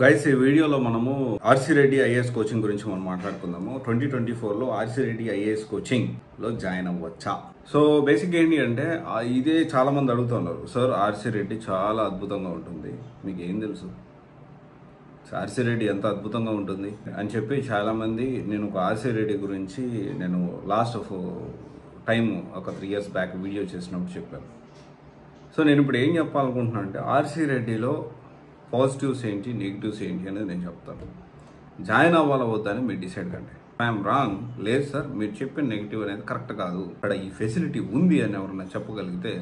Guys ఈ వీడియోలో మనము ఆర్సీ రెడ్డి ఐఏఎస్ కోచింగ్ గురించి మనం మాట్లాడుకుందాము. 2024లో ఆర్సీ రెడ్డి ఐఏఎస్ కోచింగ్ లో జాయిన్ అవ్వచ్చా? సో బేసిక్ ఏంటి అంటే ఇదే చాలా మంది అడుగుతున్నారు, సార్ ఆర్సీ రెడ్డి చాలా అద్భుతంగా ఉంటుంది, మీకు ఏం తెలుసు ఆర్సీ రెడ్డి ఎంత అద్భుతంగా ఉంటుంది అని చెప్పి చాలా మంది. నేను ఒక ఆర్సీ రెడ్డి గురించి నేను లాస్ట్ టైం ఒక 3 years బ్యాక్ వీడియో చేసినప్పుడు చెప్పాను. సో నేను ఇప్పుడు ఏం చెప్పాలనుకుంటున్నాను అంటే ఆర్సీ రెడ్డిలో పాజిటివ్స్ ఏంటి, నెగిటివ్స్ ఏంటి అనేది నేను చెప్తాను. జాయిన్ అవ్వాలా వద్దని మీరు డిసైడ్ కండి. ఐఎమ్ రాంగ్, లేదు సార్ మీరు చెప్పిన నెగిటివ్ అనేది కరెక్ట్ కాదు, ఇక్కడ ఈ ఫెసిలిటీ ఉంది అని ఎవరన్నా చెప్పగలిగితే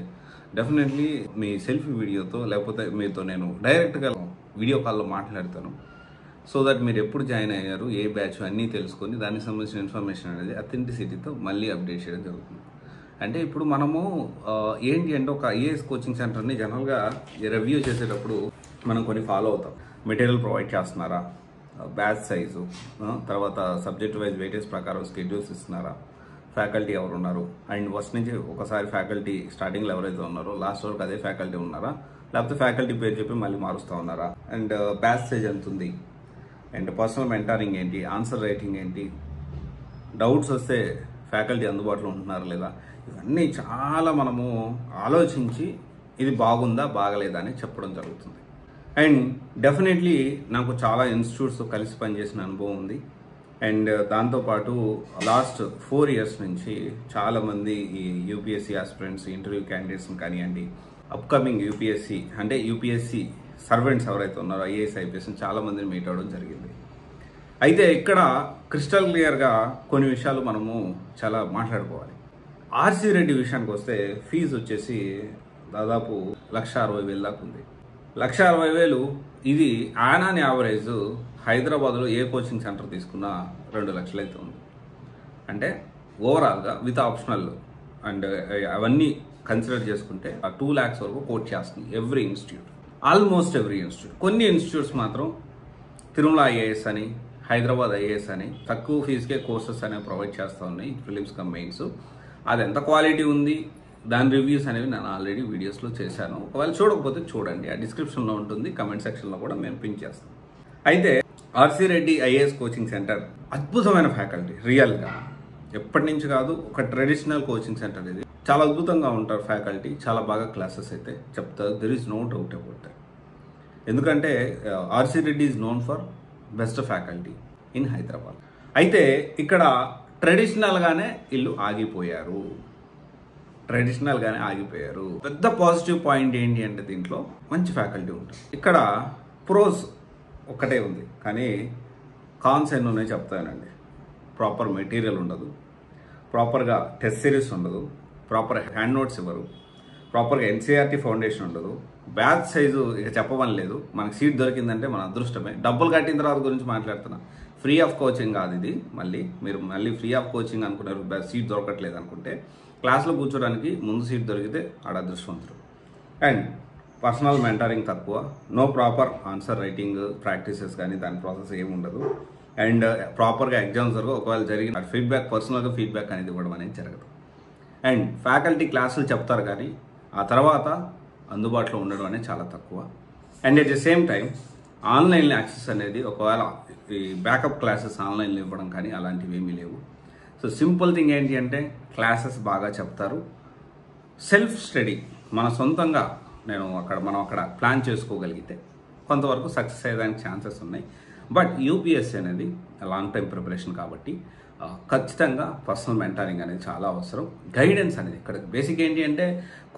డెఫినెట్లీ మీ సెల్ఫీ వీడియోతో లేకపోతే మీతో నేను డైరెక్ట్గా వీడియో కాల్లో మాట్లాడతాను. సో దట్ మీరు ఎప్పుడు జాయిన్ అయ్యారు, ఏ బ్యాచ్ అన్నీ తెలుసుకొని దానికి సంబంధించిన ఇన్ఫర్మేషన్ అనేది అథెంటిసిటీతో మళ్ళీ అప్డేట్ చేయడం జరుగుతుంది. అంటే ఇప్పుడు మనము ఏంటి అంటే ఒక ఐఏఎస్ కోచింగ్ సెంటర్ని జనరల్గా రివ్యూ చేసేటప్పుడు మనం కొన్ని ఫాలో అవుతాం. మెటీరియల్ ప్రొవైడ్ చేస్తున్నారా, బ్యాచ్ సైజు, తర్వాత సబ్జెక్ట్ వైజ్ వెయిటేజ్ ప్రకారం స్కెడ్యూల్స్ ఇస్తున్నారా, ఫ్యాకల్టీ ఎవరు ఉన్నారు, అండ్ ఫస్ట్ నుంచి ఒకసారి ఫ్యాకల్టీ స్టార్టింగ్లో ఎవరైతే ఉన్నారో లాస్ట్ వరకు అదే ఫ్యాకల్టీ ఉన్నారా, లేకపోతే ఫ్యాకల్టీ పేరు చెప్పి మళ్ళీ మారుస్తూ ఉన్నారా, అండ్ బ్యాచ్ సైజ్ ఎంత ఉంది, అండ్ పర్సనల్ మెంటారింగ్ ఏంటి, ఆన్సర్ రైటింగ్ ఏంటి, డౌట్స్ వస్తే ఫ్యాకల్టీ అందుబాటులో ఉంటున్నారా లేదా, ఇవన్నీ చాలా మనము ఆలోచించి ఇది బాగుందా బాగలేదా అని చెప్పడం జరుగుతుంది. అండ్ డెఫినెట్లీ నాకు చాలా ఇన్స్టిట్యూట్స్ కలిసి పనిచేసిన అనుభవం ఉంది. అండ్ దాంతోపాటు లాస్ట్ 4 years నుంచి చాలామంది ఈ యూపీఎస్సీ ఆస్పిరెంట్స్, ఇంటర్వ్యూ క్యాండిడేట్స్ని కానివ్వండి, అప్కమింగ్ యూపీఎస్సీ అంటే యూపీఎస్సీ సర్వెంట్స్ ఎవరైతే ఉన్నారో ఐఏఎస్ ఐపీఎస్ని చాలామందిని మీట్ అవ్వడం జరిగింది. అయితే ఇక్కడ క్రిస్టల్ క్లియర్గా కొన్ని విషయాలు మనము చాలా మాట్లాడుకోవాలి. ఆర్సీ రెడ్డి విషయానికి వస్తే ఫీజు వచ్చేసి దాదాపు 1,60,000 దాకా ఉంది. 1,60,000 ఇది ఆనాన్ యావరేజ్ హైదరాబాద్లో ఏ కోచింగ్ సెంటర్ తీసుకున్నా 2 లక్షలు అయితే ఉంది. అంటే ఓవరాల్గా విత్ ఆప్షనల్ అండ్ అవన్నీ కన్సిడర్ చేసుకుంటే 2 lakhs వరకు కోట్ చేస్తుంది every institute, almost every institute. కొన్ని ఇన్స్టిట్యూట్స్ మాత్రం తిరుమల ఐఏఎస్ అని, హైదరాబాద్ ఐఏఎస్ అని తక్కువ ఫీజుకే కోర్సెస్ అనేవి ప్రొవైడ్ చేస్తూ ఉన్నాయి, ప్రిలిమ్స్ కమ్ మెయిన్స్. అది ఎంత క్వాలిటీ ఉంది దాని రివ్యూస్ అనేవి నేను ఆల్రెడీ వీడియోస్లో చేశాను. ఒకవేళ చూడకపోతే చూడండి, ఆ డిస్క్రిప్షన్లో ఉంటుంది, కమెంట్ సెక్షన్లో కూడా మేము పిన్ చేస్తాం. అయితే RC Reddy IAS coaching centre అద్భుతమైన ఫ్యాకల్టీ, రియల్గా ఎప్పటి నుంచి కాదు, ఒక ట్రెడిషనల్ కోచింగ్ సెంటర్ ఇది. చాలా అద్భుతంగా ఉంటారు ఫ్యాకల్టీ, చాలా బాగా క్లాసెస్ అయితే చెప్తారు. There is no doubt about that. ఎందుకంటే RC Reddy is known for best faculty in Hyderabad. అయితే ఇక్కడ ట్రెడిషనల్గానే వీళ్ళు ఆగిపోయారు. పెద్ద పాజిటివ్ పాయింట్ ఏంటి అంటే దీంట్లో మంచి ఫ్యాకల్టీ ఉంటుంది. ఇక్కడ ప్రోస్ ఒక్కటే ఉంది, కానీ కాన్స్ ఎన్ని ఉన్నాయి చెప్తానండి. ప్రాపర్ మెటీరియల్ ఉండదు, ప్రాపర్గా టెస్ట్ సిరీస్ ఉండదు, ప్రాపర్ హ్యాండ్ నోట్స్ ఇవ్వరు, ప్రాపర్గా ఎన్సీఆర్టీ ఫౌండేషన్ ఉండదు, బ్యాచ్ సైజు ఇక చెప్పమని లేదు. మనకి సీట్ దొరికిందంటే మన అదృష్టమే. డబ్బులు కట్టిన తర్వాత గురించి మాట్లాడుతున్నా, ఫ్రీ ఆఫ్ కోచింగ్ కాదు ఇది. మీరు ఫ్రీ ఆఫ్ కోచింగ్ అనుకున్నారు, సీట్ దొరకట్లేదు అనుకుంటే క్లాస్లో కూర్చోడానికి ముందు సీట్ దొరికితే ఆడ అదృష్టవంతుడు. అండ్ పర్సనల్ మెంటరింగ్ తక్కువ, no proper answer writing practices కానీ దాని ప్రాసెస్ ఏమి ఉండదు. అండ్ ప్రాపర్గా ఎగ్జామ్స్ జరగవు, ఒకవేళ జరిగిన ఫీడ్బ్యాక్ పర్సనల్గా ఫీడ్బ్యాక్ అనేది ఇవ్వడం అనేది జరగదు. అండ్ ఫ్యాకల్టీ క్లాసులు చెప్తారు కానీ ఆ తర్వాత అందుబాటులో ఉండడం అనేది చాలా తక్కువ. And at the same time online access అనేది, ఒకవేళ ఈ బ్యాకప్ క్లాసెస్ ఆన్లైన్లో ఇవ్వడం కానీ అలాంటివి ఏమీ లేవు. సో సింపుల్ థింగ్ ఏంటి అంటే క్లాసెస్ బాగా చెప్తారు, సెల్ఫ్ స్టడీ మన సొంతంగా మనం అక్కడ ప్లాన్ చేసుకోగలిగితే కొంతవరకు సక్సెస్ అయ్యేదానికి ఛాన్సెస్ ఉన్నాయి. బట్ యూపీఎస్సీ అనేది లాంగ్ టైం ప్రిపరేషన్ కాబట్టి ఖచ్చితంగా పర్సనల్ మెంటరింగ్ అనేది చాలా అవసరం. గైడెన్స్ అనేది ఇక్కడ బేసిక్ ఏంటి అంటే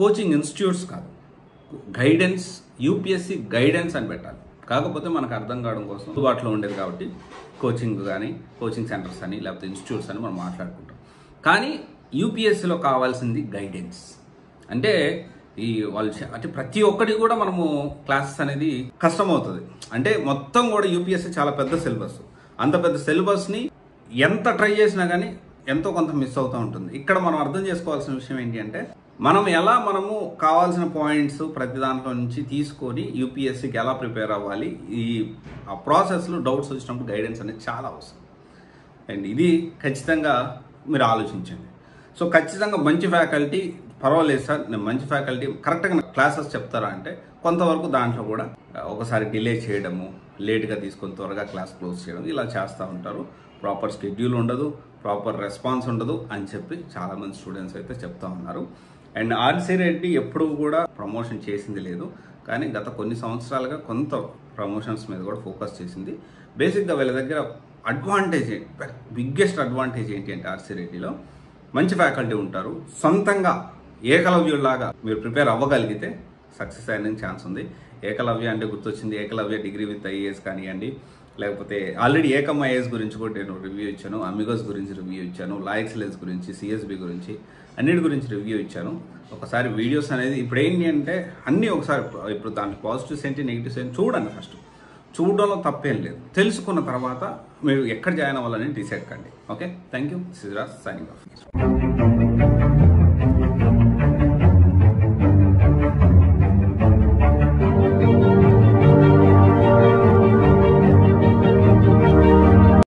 కోచింగ్ ఇన్స్టిట్యూట్స్ కాదు, గైడెన్స్, యూపీఎస్సీ గైడెన్స్ అని పెట్టాలి. కాకపోతే మనకు అర్థం కావడం కోసం అందుబాటులో ఉండేది కాబట్టి కోచింగ్ కానీ, కోచింగ్ సెంటర్స్ అని, లేకపోతే ఇన్స్టిట్యూట్స్ అని మనం మాట్లాడుకుంటాం. కానీ యూపీఎస్సీలో కావాల్సింది గైడెన్స్. అంటే అంటే ప్రతి ఒక్కటి కూడా మనము క్లాసెస్ అనేది కష్టమవుతుంది. అంటే మొత్తం కూడా యూపీఎస్సీ చాలా పెద్ద సిలబస్, అంత పెద్ద సిలబస్ని ఎంత ట్రై చేసినా కానీ ఎంతో కొంత మిస్ అవుతూ ఉంటుంది. ఇక్కడ మనం అర్థం చేసుకోవాల్సిన విషయం ఏంటి అంటే మనము కావాల్సిన పాయింట్స్ ప్రతి దాంట్లో నుంచి తీసుకొని యూపీఎస్సీకి ఎలా ప్రిపేర్ అవ్వాలి, ఆ ప్రాసెస్లో డౌట్స్ వచ్చినప్పుడు గైడెన్స్ అనేది చాలా అవసరం. అండ్ ఇది ఖచ్చితంగా మీరు ఆలోచించండి. సో ఖచ్చితంగా మంచి ఫ్యాకల్టీ పర్వాలేదు సార్, నేను మంచి ఫ్యాకల్టీ కరెక్ట్గా క్లాసెస్ చెప్తారా అంటే కొంతవరకు దాంట్లో కూడా ఒకసారి డిలే చేయడము, లేట్గా తీసుకొని త్వరగా క్లాస్ క్లోజ్ చేయడం ఇలా చేస్తూ ఉంటారు. ప్రాపర్ షెడ్యూల్ ఉండదు, ప్రాపర్ రెస్పాన్స్ ఉండదు అని చెప్పి చాలామంది స్టూడెంట్స్ అయితే చెప్తా ఉన్నారు. అండ్ ఆర్సీ రెడ్డి ఎప్పుడు కూడా ప్రమోషన్ చేసింది లేదు, కానీ గత కొన్ని సంవత్సరాలుగా కొంత ప్రమోషన్స్ మీద కూడా ఫోకస్ చేసింది. బేసిక్గా వీళ్ళ దగ్గర అడ్వాంటేజ్, బిగ్గెస్ట్ అడ్వాంటేజ్ ఏంటి అంటే ఆర్సీ రెడ్డిలో మంచి ఫ్యాకల్టీ ఉంటారు. సొంతంగా ఏకలవ్యులాగా మీరు ప్రిపేర్ అవ్వగలిగితే సక్సెస్ అయ్యే ఛాన్స్ ఉంది. ఏకలవ్య అంటే గుర్తొచ్చింది, ఏకలవ్య డిగ్రీ విత్ ఐఏఎస్ కానివ్వండి, లేకపోతే ఆల్రెడీ ఏకమ్ ఐఏఎస్ గురించి కూడా నేను రివ్యూ ఇచ్చాను, అమిగోస్ గురించి రివ్యూ ఇచ్చాను, లా ఎక్సలెన్స్ గురించి, సిఎస్బి గురించి, అన్నిటి గురించి రివ్యూ ఇచ్చాను. ఒకసారి వీడియోస్ అనేది ఇప్పుడు ఏంటి అంటే అన్నీ ఒకసారి ఇప్పుడు దాంట్లో పాజిటివ్స్ ఏంటి, నెగిటివ్స్ ఏంటి చూడండి. ఫస్ట్ చూడడంలో తప్పేం లేదు, తెలుసుకున్న తర్వాత మీరు ఎక్కడ జాయిన్ అవ్వాలని డిసైడ్ కండి. Okay, thank you. Siraj signing off.